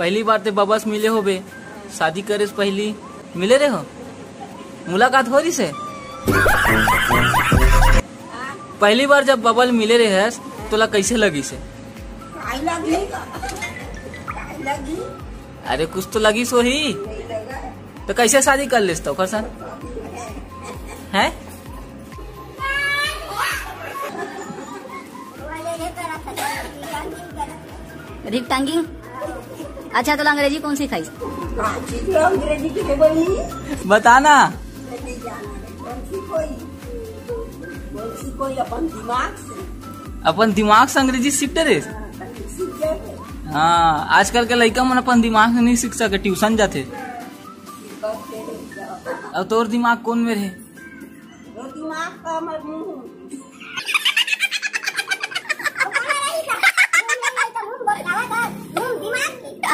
पहली बार ते बबस मिले हो बे, शादी करे से पहली मिले रहे हो, मुलाकात हो रही से? पहली बार जब बबल मिले रहे तोला कैसे लगी से? अरे कुछ तो लगी सो ही, तो कैसे शादी कर लेस तो सर है? रिक्टांगिंग। अच्छा तो अंग्रेजी कौन सी खाई? बताना। अपन दिमाग से अंग्रेजी सीखते रहे। हाँ, आजकल के लड़का मन अपन दिमाग से नहीं सीख सके, ट्यूशन जाते। अब तोर दिमाग कौन में रहे? दिमाग का